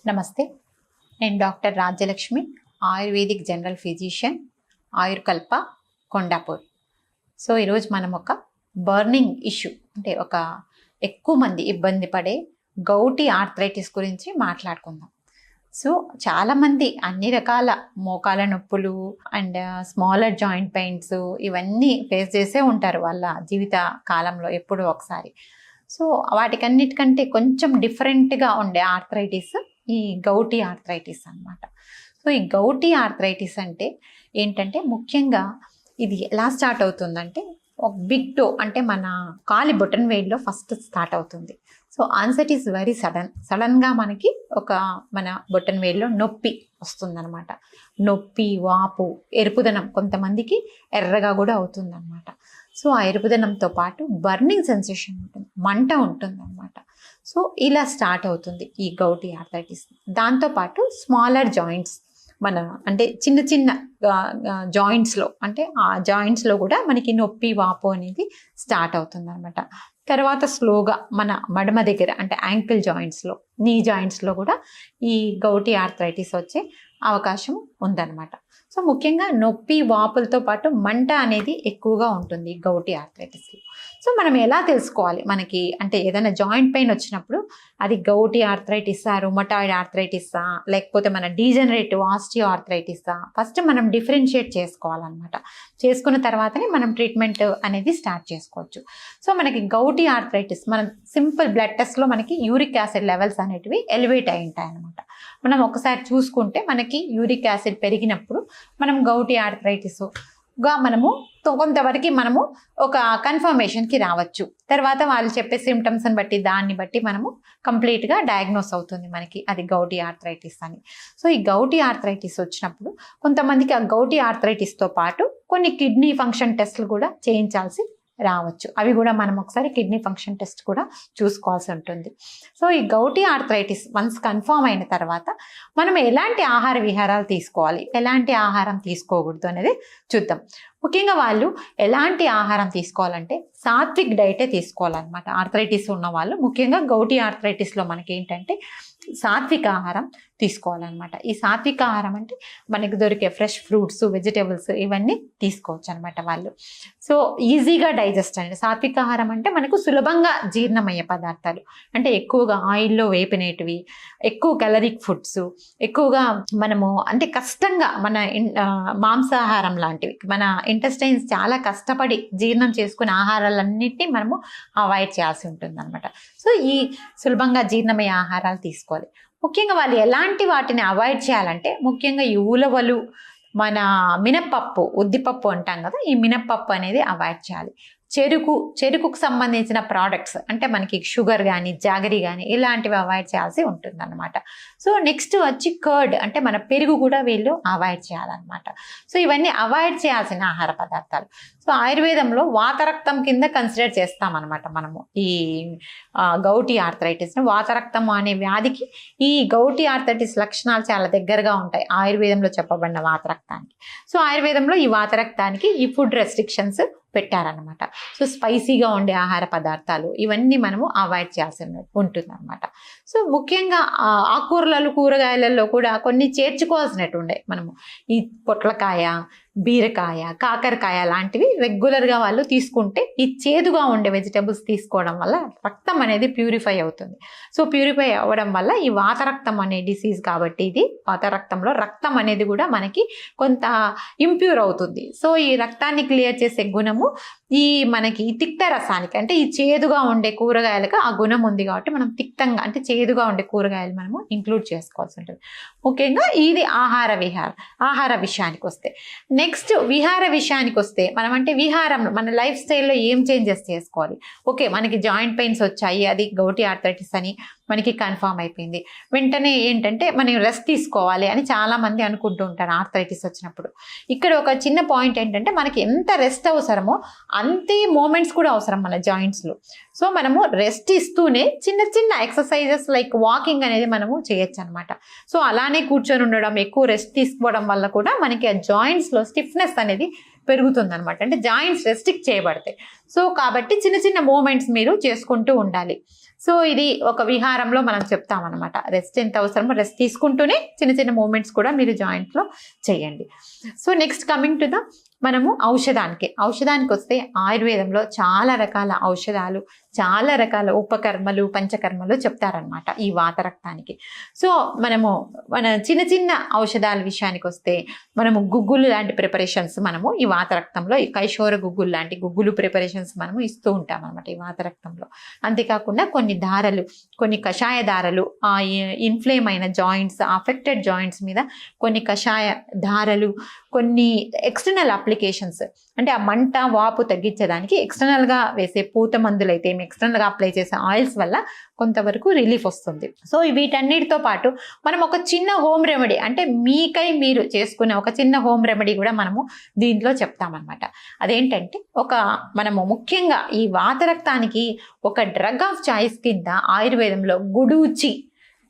నమస్తే. నేను doctor Rajyalakshmi, ayurvedic general physician, Ayurkalpa, Kondapur. So ఈరోజు మనం ఒక బర్నింగ్ ఇష్యూ అంటే ఎక్కువ మంది ఇబ్బంది పడే గౌటీ ఆర్థరైటిస్ గురించి మాట్లాడుకుందాం. సో చాలామంది అన్ని రకాల మోకాల నొప్పులు అండ్ స్మాలర్ జాయింట్ పెయిన్స్ ఇవన్నీ ఫేస్ చేసే ఉంటారు వాళ్ళ జీవిత కాలంలో ఎప్పుడో ఒకసారి. సో వాటికన్నిటికంటే కొంచెం డిఫరెంట్గా ఉండే ఆర్థరైటిస్ ఈ గౌటీ ఆర్థరైటిస్ అన్నమాట. సో ఈ గౌటీ ఆర్థరైటిస్ అంటే ఏంటంటే ముఖ్యంగా ఇది ఎలా స్టార్ట్ అవుతుందంటే ఒక బిగ్ టో అంటే మన కాలి బొటన్ వేల్లో ఫస్ట్ స్టార్ట్ అవుతుంది. సో ఆన్సెట్ ఈస్ వెరీ సడన్గా మనకి మన బొటన్ వేల్లో నొప్పి వస్తుందన్నమాట. నొప్పి, వాపు, ఎరుపుదనం, కొంతమందికి ఎర్రగా కూడా అవుతుందన్నమాట. సో ఆ ఎరుపుదనంతో పాటు బర్నింగ్ సెన్సేషన్ ఉంటుంది, మంట ఉంటుంది అనమాట. సో ఇలా స్టార్ట్ అవుతుంది ఈ గౌటీ ఆర్థరైటిస్. దాంతోపాటు స్మాలర్ జాయింట్స్ అంటే చిన్న చిన్న జాయింట్స్లో అంటే ఆ జాయింట్స్లో కూడా మనకి నొప్పి, వాపు అనేది స్టార్ట్ అవుతుంది అనమాట. తర్వాత స్లోగా మన మడమ దగ్గర అంటే యాంకిల్ జాయింట్స్లో, నీ జాయింట్స్లో కూడా ఈ గౌటీ ఆర్థరైటిస్ వచ్చే అవకాశం ఉందన్నమాట. సో ముఖ్యంగా నొప్పి, వాపులతో పాటు మంట అనేది ఎక్కువగా ఉంటుంది గౌటీ ఆర్థరైటిస్లో. సో మనం ఎలా తెలుసుకోవాలి మనకి అంటే ఏదైనా జాయింట్ పెయిన్ వచ్చినప్పుడు అది గౌటీ ఆర్థరైటిసా, రుమటాయిడ్ ఆర్థరైటిసా, లేకపోతే మన డీజనరేటివ్ ఆస్టియో ఆర్థరైటిసా, ఫస్ట్ మనం డిఫరెన్షియేట్ చేసుకోవాలన్నమాట. చేసుకున్న తర్వాతనే మనం ట్రీట్మెంట్ అనేది స్టార్ట్ చేసుకోవచ్చు. సో మనకి గౌటీ ఆర్థరైటిస్ మనం సింపుల్ బ్లడ్ టెస్ట్లో మనకి యూరిక్ యాసిడ్ లెవెల్స్ అనేటివి ఎలివేట్ అయి ఉంటాయి అన్నమాట. మనం ఒకసారి చూసుకుంటే మనకి యూరిక్ యాసిడ్ పెరిగినప్పుడు మనం గౌటీ ఆర్థరైటిస్గా కొంతవరకు మనము ఒక కన్ఫర్మేషన్కి రావచ్చు. తర్వాత వాళ్ళు చెప్పే సిమ్టమ్స్ని బట్టి దాన్ని బట్టి మనము కంప్లీట్గా డయాగ్నోస్ అవుతుంది మనకి అది గౌటీ ఆర్థరైటిస్ అని. సో ఈ గౌటీ ఆర్థరైటిస్ వచ్చినప్పుడు కొంతమందికి ఆ గౌటీ ఆర్థరైటిస్తో పాటు కొన్ని కిడ్నీ ఫంక్షన్ టెస్టులు కూడా చేయించాల్సి రావచ్చు. అవి కూడా మనం ఒకసారి కిడ్నీ ఫంక్షన్ టెస్ట్ కూడా చూసుకోవాల్సి ఉంటుంది. సో ఈ గౌటీ ఆర్థరైటిస్ వన్స్ కన్ఫర్మ్ అయిన తర్వాత మనం ఎలాంటి ఆహార విహారాలు తీసుకోవాలి, ఎలాంటి ఆహారం తీసుకోకూడదు అనేది చూద్దాం. ముఖ్యంగా వాళ్ళు ఎలాంటి ఆహారం తీసుకోవాలంటే సాత్విక్ డైటే తీసుకోవాలన్నమాట. ఆర్థరైటిస్ ఉన్న వాళ్ళు ముఖ్యంగా గౌటీ ఆర్థరైటిస్లో మనకి ఏంటంటే సాత్విక ఆహారం తీసుకోవాలన్నమాట. ఈ సాత్విక ఆహారం అంటే మనకి దొరికే ఫ్రెష్ ఫ్రూట్స్, వెజిటేబుల్స్ ఇవన్నీ తీసుకోవచ్చు అనమాట వాళ్ళు. సో ఈజీగా డైజెస్ట్ అండి. సాత్విక ఆహారం అంటే మనకు సులభంగా జీర్ణమయ్యే పదార్థాలు అంటే ఎక్కువగా ఆయిల్లో వేపినేటివి, ఎక్కువ క్యాలరిక్ ఫుడ్స్, ఎక్కువగా మనము అంటే కష్టంగా మన మాంసాహారం లాంటివి మన ఇంటెస్టైన్స్ చాలా కష్టపడి జీర్ణం చేసుకునే ఆహారాలన్నిటినీ మనము అవాయిడ్ చేయాల్సి ఉంటుంది అనమాట. సో ఈ సులభంగా జీర్ణమయ్యే ఆహారాలు తీసుకోవాలి. ముఖ్యంగా వాళ్ళు ఎలాంటి వాటిని అవాయిడ్ చేయాలంటే ముఖ్యంగా ఈ ఉలవలు, మన మినప్పప్పు, ఉద్దిపప్పు అంటాం కదా, ఈ మినప్పప్పు అనేది అవాయిడ్ చేయాలి. చెరుకుకు సంబంధించిన ప్రోడక్ట్స్ అంటే మనకి షుగర్ కానీ, జాగరీ కానీ ఇలాంటివి అవాయిడ్ చేయాల్సి ఉంటుంది అనమాట. సో నెక్స్ట్ వచ్చి కర్డ్ అంటే మన పెరుగు కూడా వీళ్ళు అవాయిడ్ చేయాలన్నమాట. సో ఇవన్నీ అవాయిడ్ చేయాల్సిన ఆహార పదార్థాలు. సో ఆయుర్వేదంలో వాతరక్తం కింద కన్సిడర్ చేస్తామన్నమాట మనము ఈ గౌటీ ఆర్థరైటిస్ని. వాతరక్తం అనే వ్యాధికి ఈ గౌటీ ఆర్థరైటిస్ లక్షణాలు చాలా దగ్గరగా ఉంటాయి ఆయుర్వేదంలో చెప్పబడిన వాతరక్తానికి. సో ఆయుర్వేదంలో ఈ వాతరక్తానికి ఈ ఫుడ్ రెస్ట్రిక్షన్స్ పెట్టారనమాట. సో స్పైసీగా ఉండే ఆహార పదార్థాలు ఇవన్నీ మనము అవాయిడ్ చేయాల్సి ఉంటుంది అనమాట. సో ముఖ్యంగా ఆకుకూరలలో, కూరగాయలలో కూడా కొన్ని చేర్చుకోవాల్సినట్టు ఉండే మనము ఈ పొట్లకాయ, బీరకాయ, కాకరకాయ లాంటివి రెగ్యులర్గా వాళ్ళు తీసుకుంటే ఈ చేదుగా ఉండే వెజిటబుల్స్ తీసుకోవడం వల్ల రక్తం అనేది ప్యూరిఫై అవుతుంది. సో ప్యూరిఫై అవ్వడం వల్ల ఈ వాతరక్తం అనే డిసీజ్ కాబట్టి ఇది వాతరక్తంలో రక్తం అనేది కూడా మనకి కొంత ఇంప్యూర్ అవుతుంది. సో ఈ రక్తాన్ని క్లియర్ చేసే గుణము మనకి తిక్త రసానికి అంటే ఈ చేదుగా ఉండే కూరగాయలకు ఆ గుణం ఉంది కాబట్టి మనం తిక్తంగా అంటే చేదుగా ఉండే కూరగాయలు మనము ఇంక్లూడ్ చేసుకోవాల్సి ఉంటుంది. ముఖ్యంగా ఇది ఆహార విషయానికి వస్తే నెక్స్ట్ విహార విషయానికి వస్తే మనం అంటే విహారంలో మన లైఫ్ స్టైల్లో ఏం చేంజెస్ చేసుకోవాలి. ఓకే, మనకి జాయింట్ పెయిన్స్ వచ్చాయి, అది గౌటీ ఆర్థరైటిస్ అని మనకి కన్ఫర్మ్ అయిపోయింది. వెంటనే ఏంటంటే మనం రెస్ట్ తీసుకోవాలి అని చాలామంది అనుకుంటూ ఉంటారు ఆర్థరైటిస్ వచ్చినప్పుడు. ఇక్కడ ఒక చిన్న పాయింట్ ఏంటంటే మనకి ఎంత రెస్ట్ అవసరమో అంతే మూమెంట్స్ కూడా అవసరం మన జాయింట్స్లో. సో మనము రెస్ట్ ఇస్తూనే చిన్న చిన్న ఎక్సర్సైజెస్ లైక్ వాకింగ్ అనేది మనము చేయొచ్చు అనమాట. సో అలానే కూర్చొని ఉండడం, ఎక్కువ రెస్ట్ తీసుకోవడం వల్ల కూడా మనకి ఆ జాయింట్స్లో స్టిఫ్నెస్ అనేది పెరుగుతుంది అనమాట. అంటే జాయింట్స్ రెస్ట్రిక్ట్ చేయబడతాయి. సో కాబట్టి చిన్న చిన్న మూమెంట్స్ మీరు చేసుకుంటూ ఉండాలి. సో ఇది ఒక విహారంలో మనం చెప్తామన్నమాట. రెస్ట్ ఎంత అవసరమో రెస్ట్ తీసుకుంటూనే చిన్న చిన్న మూమెంట్స్ కూడా మీరు జాయింట్లో చేయండి. So next coming to the మనము ఔషధానికి వస్తే ఆయుర్వేదంలో చాలా రకాల ఔషధాలు, చాలా రకాల ఉపకర్మలు, పంచకర్మలు చెప్తారనమాట ఈ వాతరక్తానికి. సో మన చిన్న చిన్న ఔషధాల విషయానికి వస్తే మనము గుగ్గులు లాంటి ప్రిపరేషన్స్ మనము ఈ వాతరక్తంలో, ఈ కైశోర గుగ్గులు లాంటి గుగ్గులు ప్రిపరేషన్స్ మనము ఇస్తూ ఉంటాం అనమాట ఈ వాతరక్తంలో. అంతేకాకుండా కొన్ని దారలు, కొన్ని కషాయ దారలు, ఆ ఇన్ఫ్లేమ్ అయిన జాయింట్స్, అఫెక్టెడ్ జాయింట్స్ మీద కొన్ని కషాయ దారలు, కొన్ని ఎక్స్టర్నల్ అప్లికేషన్స్ అంటే ఆ మంట వాపు తగ్గించడానికి ఎక్స్టర్నల్గా వేసే పూత మందులు అయితే ఎక్స్టర్నల్గా అప్లై చేసే ఆయిల్స్ వల్ల కొంతవరకు రిలీఫ్ వస్తుంది. సో వీటన్నిటితో పాటు మనం ఒక చిన్న హోమ్ రెమెడీ అంటే మీకై మీరు చేసుకునే ఒక చిన్న హోమ్ రెమెడీ కూడా మనము దీంట్లో చెప్తామన్నమాట. అదేంటంటే మనము ముఖ్యంగా ఈ వాతరక్తానికి ఒక డ్రగ్ ఆఫ్ చాయిస్ కింద ఆయుర్వేదంలో గుడూచి,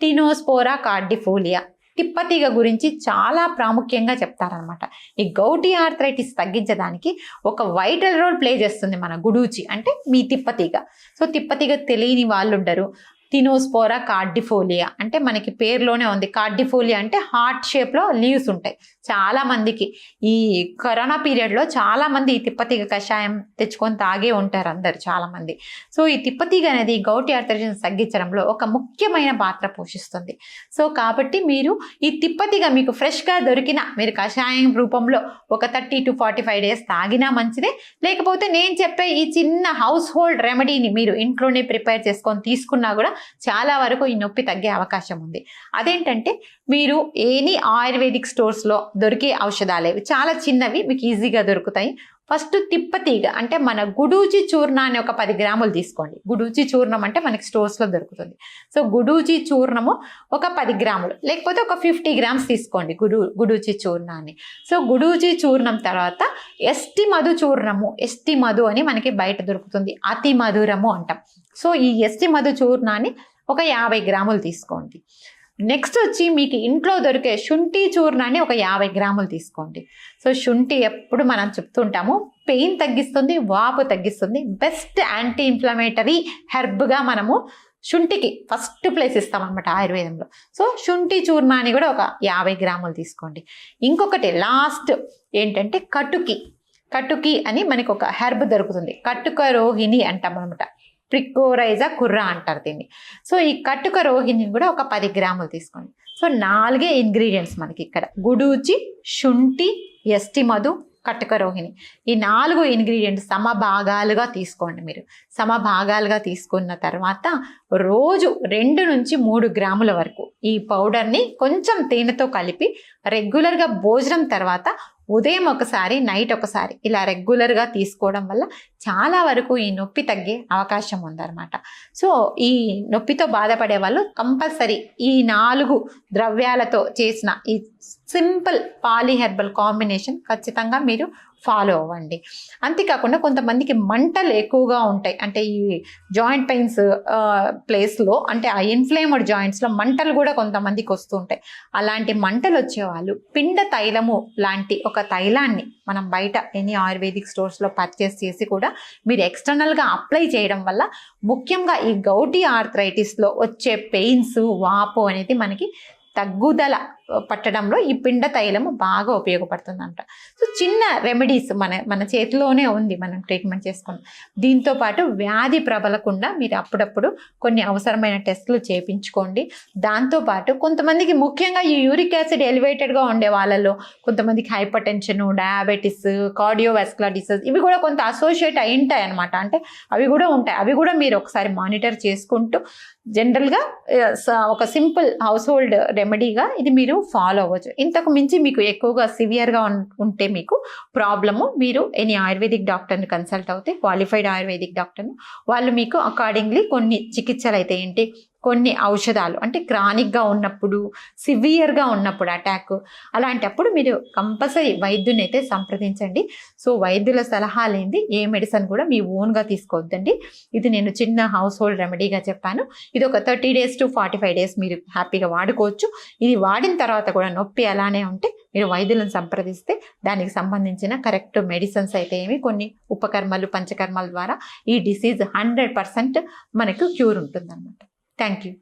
టినోస్పోరా కార్డిఫోలియా, తిప్పతీగ గురించి చాలా ప్రాముఖ్యంగా చెప్తారనమాట. ఈ గౌటీ ఆర్థరైటిస్ తగ్గించడానికి ఒక వైటల్ రోల్ ప్లే చేస్తుంది మన గుడూచి అంటే మీ తిప్పతీగ. సో తిప్పతీగ తెలియని వాళ్ళు ఉండరు. టినోస్పోరా కార్డిఫోలియా అంటే మనకి పేరులోనే ఉంది. కార్డిఫోలియా అంటే హార్ట్ షేప్లో లీవ్స్ ఉంటాయి. చాలా మందికి ఈ కరోనా పీరియడ్లో చాలా మంది ఈ తిప్పతీగ కషాయం తెచ్చుకొని తాగే ఉంటారు అందరు చాలా మంది. సో ఈ తిప్పతీగ అనేది గౌటీ ఆర్థరైటిస్ తగ్గించడంలో ఒక ముఖ్యమైన పాత్ర పోషిస్తుంది. సో కాబట్టి మీరు ఈ తిప్పతీగ మీకు ఫ్రెష్గా దొరికిన మీరు కషాయం రూపంలో ఒక 30 to 45 days తాగినా మంచిదే. లేకపోతే నేను చెప్పే ఈ చిన్న హౌస్ హోల్డ్ రెమెడీని మీరు ఇంట్లోనే ప్రిపేర్ చేసుకొని తీసుకున్నా కూడా చాలా వరకు ఈ నొప్పి తగ్గే అవకాశం ఉంది. అదేంటంటే మీరు ఎనీ ఆయుర్వేదిక్ స్టోర్స్లో దొరికే ఔషధాలు ఇవి చాలా చిన్నవి, మీకు ఈజీగా దొరుకుతాయి. ఫస్ట్ తిప్పతీగ అంటే మన గుడూచి చూర్ణాన్ని ఒక 10 గ్రాములు తీసుకోండి. గుడూచి చూర్ణం అంటే మనకి స్టోర్స్లో దొరుకుతుంది. సో గుడూచి చూర్ణము ఒక 10 గ్రాములు లేకపోతే ఒక 50 grams తీసుకోండి గుడూచి చూర్ణాన్ని. సో గుడూచి చూర్ణం తర్వాత ఎస్టి మధు చూర్ణము, ఎస్టి మధు అని మనకి బయట దొరుకుతుంది, అతి మధురము అంటాం. సో ఈ ఎస్టి మధు చూర్ణాన్ని ఒక 50 గ్రాములు తీసుకోండి. నెక్స్ట్ వచ్చి మీకు ఇంట్లో దొరికే శుంఠి చూర్ణాన్ని ఒక 50 గ్రాములు తీసుకోండి. సో శుంఠి ఎప్పుడు మనం చెప్తుంటాము పెయిన్ తగ్గిస్తుంది, వాపు తగ్గిస్తుంది. బెస్ట్ యాంటీ ఇన్ఫ్లమేటరీ హెర్బ్గా మనము శుంఠికి ఫస్ట్ ప్లేస్ ఇస్తామన్నమాట ఆయుర్వేదంలో. సో శుంఠి చూర్ణాన్ని కూడా ఒక 50 గ్రాములు తీసుకోండి. ఇంకొకటి లాస్ట్ ఏంటంటే కటుకి అని మనకి ఒక హెర్బ్ దొరుకుతుంది. కట్టుక రోహిణి అంటాం అనమాట. ప్రికోరైజా కుర్రా అంటారు దీన్ని. సో ఈ కట్టుక రోహిణి కూడా ఒక 10 గ్రాములు తీసుకోండి. సో 4 ఇంగ్రీడియంట్స్ మనకి ఇక్కడ గుడూచి, శుంఠి, ఎస్టి మధు, కట్టుక రోహిణి. ఈ 4 ఇంగ్రీడియంట్స్ సమభాగాలుగా తీసుకోండి. మీరు సమభాగాలుగా తీసుకున్న తర్వాత రోజు 2 నుంచి 3 గ్రాముల వరకు ఈ పౌడర్ని కొంచెం తేనెతో కలిపి రెగ్యులర్గా భోజనం తర్వాత ఉదయం ఒకసారి, నైట్ ఒకసారి ఇలా రెగ్యులర్గా తీసుకోవడం వల్ల చాలా వరకు ఈ నొప్పి తగ్గే అవకాశం ఉందన్నమాట. సో ఈ నొప్పితో బాధపడే వాళ్ళు కంపల్సరీ ఈ 4 ద్రవ్యాలతో చేసిన ఈ సింపుల్ పాలీహెర్బల్ కాంబినేషన్ ఖచ్చితంగా మీరు ఫాలో అవ్వండి. అంతేకాకుండా కొంతమందికి మంటలు ఎక్కువగా ఉంటాయి. అంటే ఈ జాయింట్ పెయిన్స్ ప్లేస్లో అంటే ఆ ఇన్ఫ్లేమ్డ్ జాయింట్స్లో మంటలు కూడా కొంతమందికి వస్తూ ఉంటాయి. అలాంటి మంటలు వచ్చేవాళ్ళు పిండ తైలము లాంటి ఒక తైలాన్ని మనం బయట ఎనీ ఆయుర్వేదిక్ స్టోర్స్లో పర్చేస్ చేసి కూడా మీరు ఎక్స్టర్నల్గా అప్లై చేయడం వల్ల ముఖ్యంగా ఈ గౌటీ ఆర్థరైటిస్లో వచ్చే పెయిన్స్, వాపు అనేది మనకి తగ్గుదల పట్టడంలో ఈ పిండ తైలము బాగా ఉపయోగపడుతుందంట. సో చిన్న రెమెడీస్ మన చేతిలోనే ఉంది, మనం ట్రీట్మెంట్ చేసుకున్నాం. దీంతో పాటు వ్యాధి ప్రబలకుండా మీరు అప్పుడప్పుడు కొన్ని అవసరమైన టెస్టులు చేయించుకోండి. దాంతోపాటు కొంతమందికి ముఖ్యంగా ఈ యూరిక్ యాసిడ్ ఎలివేటెడ్గా ఉండే వాళ్ళలో కొంతమందికి hyper tension, diabetes, cardiovascular disease ఇవి కూడా కొంత అసోసియేట్ అయి ఉంటాయి అనమాట. అంటే అవి కూడా ఉంటాయి. అవి కూడా మీరు ఒకసారి మానిటర్ చేసుకుంటూ జనరల్గా ఒక సింపుల్ హౌస్ హోల్డ్ రెమెడీగా ఇది మీరు ఫాలో అవ్వచ్చు. ఇంతకు మించి మీకు ఎక్కువగా సివియర్గా ఉంటే మీకు ప్రాబ్లము, మీరు ఎనీ ఆయుర్వేదిక్ డాక్టర్ని కన్సల్ట్ అవుతే, క్వాలిఫైడ్ ఆయుర్వేదిక్ డాక్టర్ని, వాళ్ళు మీకు అకార్డింగ్లీ కొన్ని చికిత్సలు అయితే ఏంటి కొన్ని ఔషధాలు అంటే క్రానిక్గా ఉన్నప్పుడు, సివియర్గా ఉన్నప్పుడు అటాక్, అలాంటప్పుడు మీరు కంపల్సరీ వైద్యుని అయితే సంప్రదించండి. సో వైద్యుల సలహా లేనిది ఏ మెడిసిన్ కూడా మీ ఓన్గా తీసుకోవద్దండి. ఇది నేను చిన్న హౌస్ హోల్డ్ రెమెడీగా చెప్పాను. ఇది ఒక 30 days to 45 days మీరు హ్యాపీగా వాడుకోవచ్చు. ఇది వాడిన తర్వాత కూడా నొప్పి అలానే ఉంటే మీరు వైద్యులను సంప్రదిస్తే దానికి సంబంధించిన కరెక్ట్ మెడిసిన్స్ అయితే ఏమి, కొన్ని ఉపకర్మలు పంచకర్మల ద్వారా ఈ డిసీజ్ 100% మనకు క్యూర్ ఉంటుంది అనమాట. Thank you.